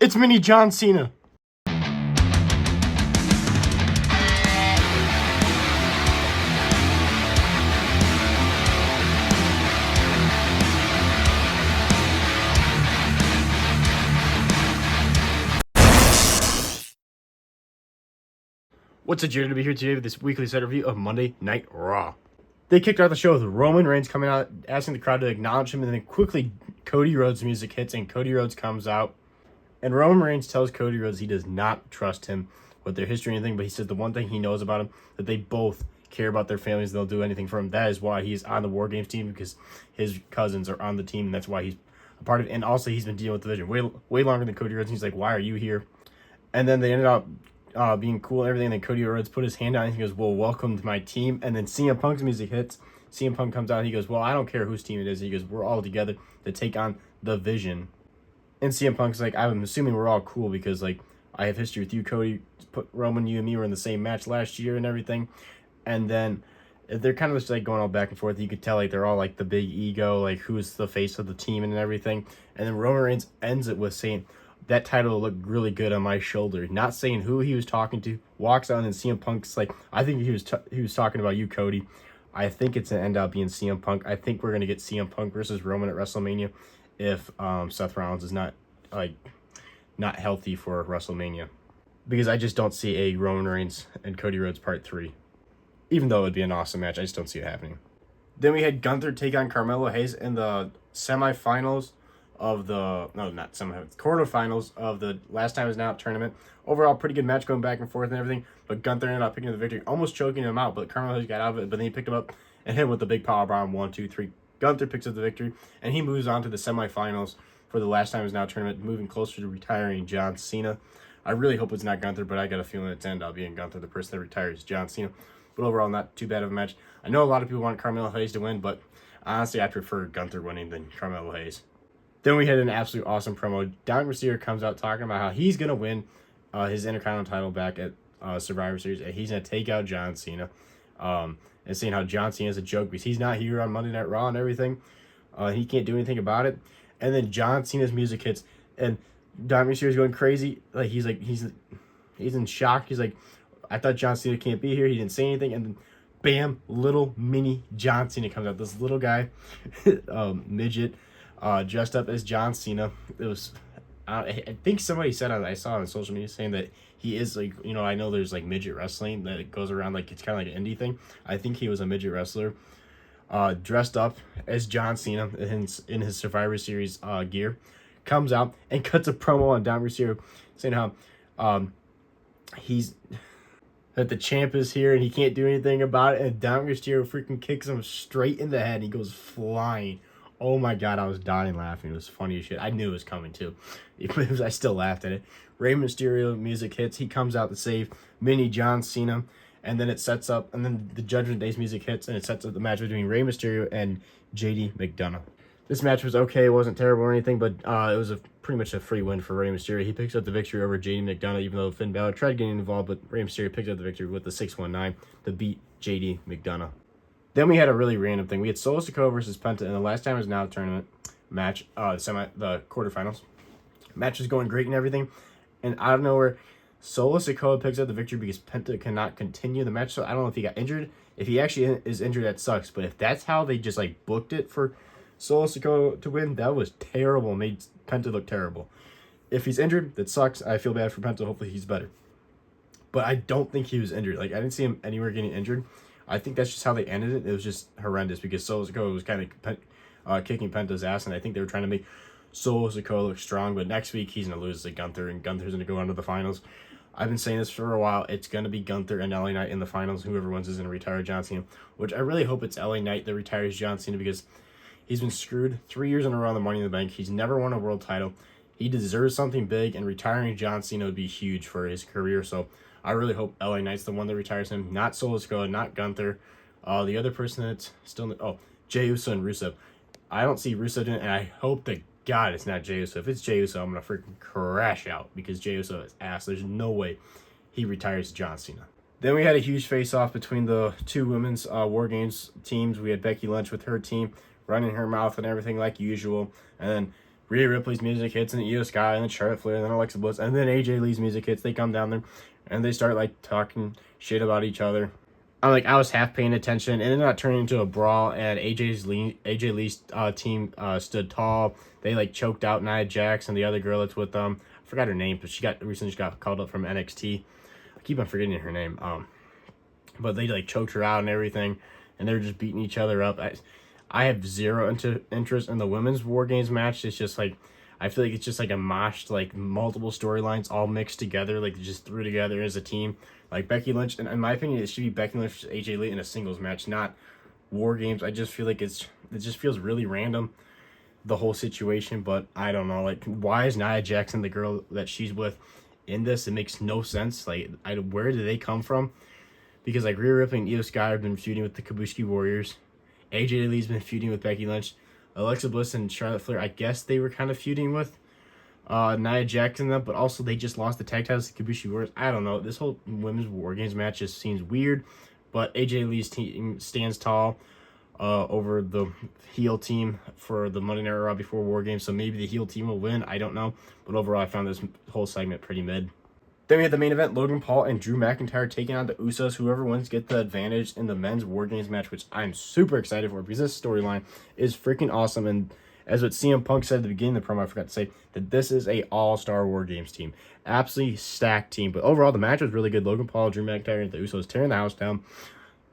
It's Mini John Cena. What's a journey to be here today with this weekly set review of Monday Night Raw. They kicked off the show with Roman Reigns coming out, asking the crowd to acknowledge him, and then quickly Cody Rhodes' music hits, and Cody Rhodes comes out. And Roman Reigns tells Cody Rhodes he does not trust him with their history or anything, but he says the one thing he knows about him, that they both care about their families and they'll do anything for him. That is why he's on the War Games team, because his cousins are on the team, and that's why he's a part of it. And also, he's been dealing with the division way longer than Cody Rhodes. And he's like, why are you here? And then they ended up being cool and everything. And then Cody Rhodes put his hand out and he goes, well, welcome to my team. And then CM Punk's music hits. CM Punk comes out and he goes, well, I don't care whose team it is. He goes, we're all together to take on the Vision. And CM Punk's like, I'm assuming we're all cool because, like, I have history with you, Cody. Put Roman, you and me were in the same match last year and everything. And then they're kind of just, like, going all back and forth. You could tell, like, they're all, like, the big ego, like, who's the face of the team and everything. And then Roman Reigns ends it with saying, that title will look really good on my shoulder. Not saying who he was talking to. Walks out and then CM Punk's like, I think he was talking about you, Cody. I think it's going to end up being CM Punk. I think we're going to get CM Punk versus Roman at WrestleMania if Seth Rollins is not healthy for WrestleMania. Because I just don't see a Roman Reigns and Cody Rhodes Part 3. Even though it would be an awesome match, I just don't see it happening. Then we had Gunther take on Carmelo Hayes in the semifinals of the, quarterfinals of the Last Time Is Now tournament. Overall, pretty good match going back and forth and everything, but Gunther ended up picking up the victory, almost choking him out, but Carmelo Hayes got out of it, but then he picked him up and hit him with the big powerbomb, 1, 2, 3. Gunther picks up the victory, and he moves on to the semifinals for the Last Time Is Now tournament, moving closer to retiring John Cena. I really hope it's not Gunther, but I got a feeling it's end up being Gunther, the person that retires John Cena. But overall, not too bad of a match. I know a lot of people want Carmelo Hayes to win, but honestly, I prefer Gunther winning than Carmelo Hayes. Then we had an absolute awesome promo. Dominic Mysterio comes out talking about how he's going to win his Intercontinental title back at Survivor Series, and he's going to take out John Cena. And saying how John Cena is a joke because he's not here on Monday Night Raw and everything. He can't do anything about it. And then John Cena's music hits, and Dominic Mysterio's going crazy. Like he's in shock. He's like, I thought John Cena can't be here. He didn't say anything, and then bam, little mini John Cena comes out. This little guy, midget. Dressed up as John Cena. It was, I think somebody said, I saw on social media saying that he is like, I know there's like midget wrestling that it goes around like it's kind of like an indie thing. I think he was a midget wrestler, dressed up as John Cena in his Survivor Series gear, comes out and cuts a promo on Dominic Mysterio saying how that the champ is here and he can't do anything about it, and Dominic Mysterio freaking kicks him straight in the head and he goes flying. Oh my god, I was dying laughing. It was funny as shit. I knew it was coming too. I still laughed at it. Rey Mysterio music hits. He comes out to save mini John Cena. And then it sets up, and then the Judgment Day's music hits, and it sets up the match between Rey Mysterio and JD McDonough. This match was okay. It wasn't terrible or anything, but it was pretty much a free win for Rey Mysterio. He picks up the victory over JD McDonough, even though Finn Balor tried getting involved, but Rey Mysterio picks up the victory with the 619 to beat JD McDonough. Then we had a really random thing. We had Solo Sikoa versus Penta in the Last Time Is Now tournament match, the quarterfinals. Match was going great and everything, and out of nowhere, Solo Sikoa picks up the victory because Penta cannot continue the match. So I don't know if he got injured. If he actually is injured, that sucks. But if that's how they just like booked it for Solo Sikoa to win, that was terrible. Made Penta look terrible. If he's injured, that sucks. I feel bad for Penta. Hopefully he's better. But I don't think he was injured. Like I didn't see him anywhere getting injured. I think that's just how they ended it. It was just horrendous because Solo Sikoa was kind of kicking Penta's ass, and I think they were trying to make Solo Sikoa look strong. But next week he's gonna lose to Gunther, and Gunther's gonna go on to the finals. I've been saying this for a while. It's gonna be Gunther and LA Knight in the finals. Whoever wins is gonna retire John Cena, which I really hope it's LA Knight that retires John Cena because he's been screwed 3 years in a row on the Money in the Bank. He's never won a world title. He deserves something big, and retiring John Cena would be huge for his career. So I really hope LA Knight's the one that retires him, not Solo Sikoa, not Gunther. The other person that's still... Jey Uso and Rusev. I don't see Rusev doing it, and I hope that God it's not Jey Uso. If it's Jey Uso, I'm going to freaking crash out because Jey Uso is ass. There's no way he retires John Cena. Then we had a huge face-off between the two women's War Games teams. We had Becky Lynch with her team running her mouth and everything like usual. And then Rhea Ripley's music hits, and Io Sky, and then Charlotte Flair, and then Alexa Bliss, and then AJ Lee's music hits. They come down there, and they start like talking shit about each other. I was half paying attention, and it ended up turning into a brawl. And AJ Lee's team stood tall. They like choked out Nia Jax and the other girl that's with them. I forgot her name, but she recently got called up from NXT. I keep on forgetting her name. But they like choked her out and everything, and they're just beating each other up. I have zero interest in the women's War Games match. It's just like, I feel like it's just like a moshed, like multiple storylines all mixed together, like they just threw together as a team. Like Becky Lynch, and in my opinion, it should be Becky Lynch versus AJ Lee in a singles match, not War Games. I just feel like it just feels really random, the whole situation. But I don't know, like, why is Nia Jackson, the girl that she's with, in this? It makes no sense. Like, where did they come from? Because like Rhea Ripley and Io Sky have been feuding with the Kabuki Warriors. AJ Lee's been feuding with Becky Lynch. Alexa Bliss and Charlotte Flair, I guess they were kind of feuding with Nia Jax and them, but also they just lost the tag titles to Kabuki Warriors. I don't know. This whole women's War Games match just seems weird, but AJ Lee's team stands tall over the heel team for the Monday Night Raw before War Games, so maybe the heel team will win. I don't know, but overall I found this whole segment pretty mid. Then we had the main event, Logan Paul and Drew McIntyre taking on the Usos. Whoever wins get the advantage in the men's War Games match, which I'm super excited for because this storyline is freaking awesome. And as what CM Punk said at the beginning of the promo, I forgot to say that this is a all-star War Games team. Absolutely stacked team. But overall, the match was really good. Logan Paul, Drew McIntyre, and the Usos tearing the house down.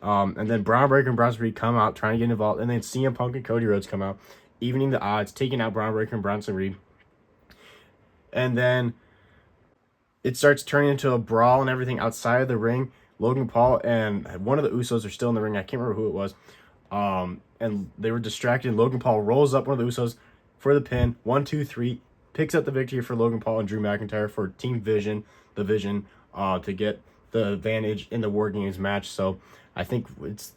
And then Braun Breaker and Bronson Reed come out trying to get involved. And then CM Punk and Cody Rhodes come out, evening the odds, taking out Braun Breaker and Bronson Reed. And then it starts turning into a brawl and everything outside of the ring. Logan Paul and one of the Usos are still in the ring. I can't remember who it was. And they were distracted. Logan Paul rolls up one of the Usos for the pin. 1, 2, 3. Picks up the victory for Logan Paul and Drew McIntyre for Team Vision, to get the advantage in the War Games match. So I think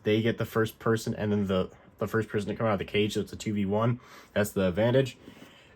they get the first person, and then the first person to come out of the cage. So it's a 2v1. That's the advantage.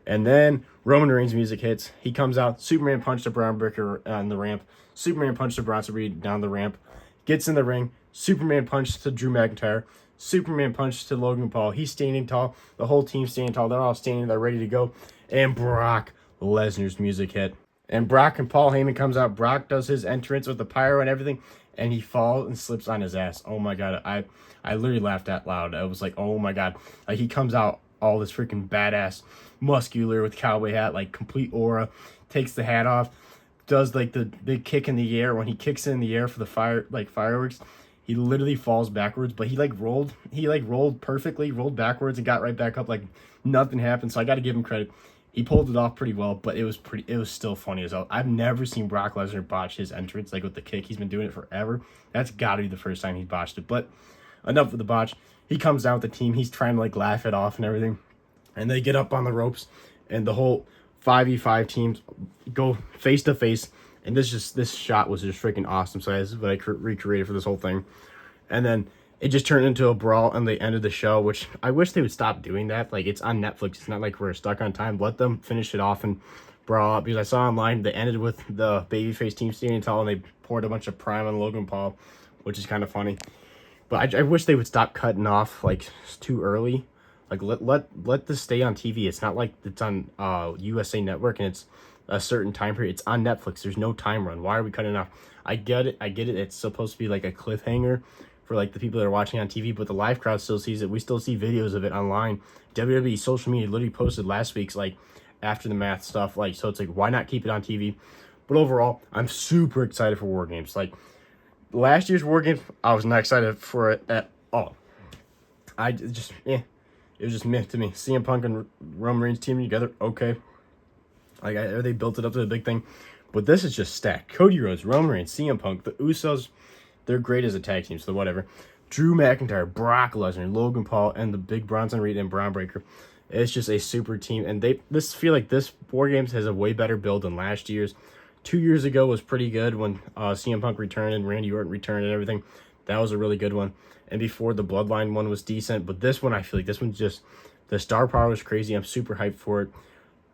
And then Roman Reigns' music hits. He comes out. Superman punch to Braun Breaker on the ramp. Superman punch to Bronson Reed down the ramp. Gets in the ring. Superman punch to Drew McIntyre. Superman punch to Logan Paul. He's standing tall. The whole team's standing tall. They're all standing there ready to go. And Brock Lesnar's music hit. And Brock and Paul Heyman comes out. Brock does his entrance with the pyro and everything. And he falls and slips on his ass. Oh my God. I literally laughed out loud. I was like, oh my God. Like, he comes out all this freaking badass, muscular with cowboy hat, like complete aura, takes the hat off, does like the big kick in the air. When he kicks in the air for the fireworks, he literally falls backwards, but he rolled perfectly, rolled backwards and got right back up like nothing happened. So I got to give him credit. He pulled it off pretty well, but it was still funny as hell. I've never seen Brock Lesnar botch his entrance like with the kick. He's been doing it forever. That's got to be the first time he botched it. But enough with the botch. He comes down with the team. He's trying to like laugh it off and everything. And they get up on the ropes, and the whole 5v5 teams go face to face. And this shot was just freaking awesome. So this is what I recreated for this whole thing. And then it just turned into a brawl, and they ended the show, which I wish they would stop doing that. Like, it's on Netflix. It's not like we're stuck on time. Let them finish it off and brawl up. Because I saw online they ended with the babyface team standing tall, and they poured a bunch of prime on Logan Paul, which is kind of funny. But I wish they would stop cutting off like too early. Like let this stay on TV. It's not like it's on USA Network and it's a certain time period. It's on Netflix. There's no time run. Why are we cutting off? I get it. It's supposed to be like a cliffhanger for like the people that are watching on TV, but the live crowd still sees it. We still see videos of it online. WWE social media literally posted last week's like after the math stuff. Like, so it's like, why not keep it on TV? But overall, I'm super excited for War Games. Like, last year's War Games, I was not excited for it at all. It was just meh to me. CM Punk and Roman Reigns teaming together, okay. They built it up to a big thing. But this is just stacked. Cody Rhodes, Roman Reigns, CM Punk, the Usos, they're great as a tag team, so whatever. Drew McIntyre, Brock Lesnar, Logan Paul, and the big Bronson Reed and Braun Breaker. It's just a super team. And feel like this War Games has a way better build than last year's. 2 years ago was pretty good when CM Punk returned and Randy Orton returned and everything. That was a really good one. And before, the Bloodline one was decent. But this one, I feel like this one's just, the star power was crazy. I'm super hyped for it.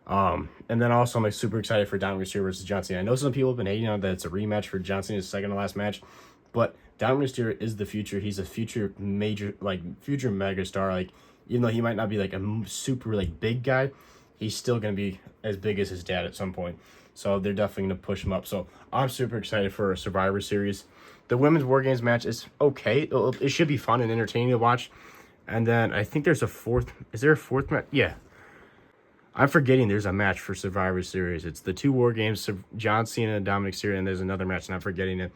And then also I'm like super excited for Dominic Mysterio versus John Cena. I know some people have been hating on that it's a rematch for John Cena's second to last match. But Dominic Mysterio is the future. He's a future megastar. Like, even though he might not be like a super like big guy, he's still going to be as big as his dad at some point. So they're definitely going to push him up. So I'm super excited for a Survivor Series. The women's War Games match is okay. It should be fun and entertaining to watch. And then I think there's a fourth. Is there a fourth match? Yeah. I'm forgetting there's a match for Survivor Series. It's the 2 War Games, John Cena and Dominic Mysterio, and there's another match, and I'm forgetting it.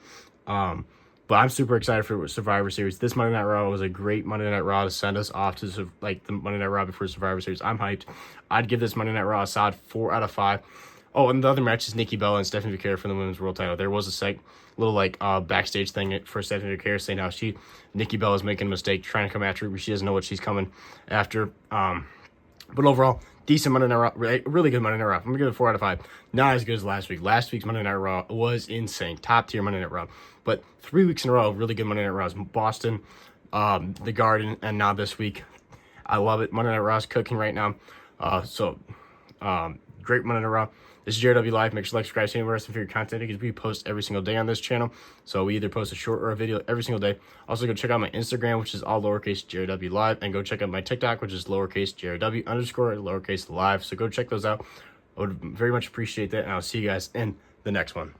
But I'm super excited for Survivor Series. This Monday Night Raw was a great Monday Night Raw to send us off to like the Monday Night Raw before Survivor Series. I'm hyped. I'd give this Monday Night Raw a solid 4 out of 5. Oh, and the other match is Nikki Bella and Stephanie McCare for the Women's World Title. There was a little backstage thing for Stephanie McCare saying how Nikki Bella is making a mistake trying to come after her, but she doesn't know what she's coming after. But overall, decent Monday Night Raw, really good Monday Night Raw. I'm gonna give it a 4 out of 5. Not as good as last week. Last week's Monday Night Raw was insane, top tier Monday Night Raw. But 3 weeks in a row, really good Monday Night Raws. Boston, the Garden, and now this week. I love it. Monday Night Raw's cooking right now. Great Monday Night Raw. This is JRW Live. Make sure to like, subscribe, stay interested for your content because we post every single day on this channel. So we either post a short or a video every single day. Also, go check out my Instagram, which is all lowercase JRW Live, and go check out my TikTok, which is lowercase JRW _ lowercase live. So go check those out. I would very much appreciate that, and I'll see you guys in the next one.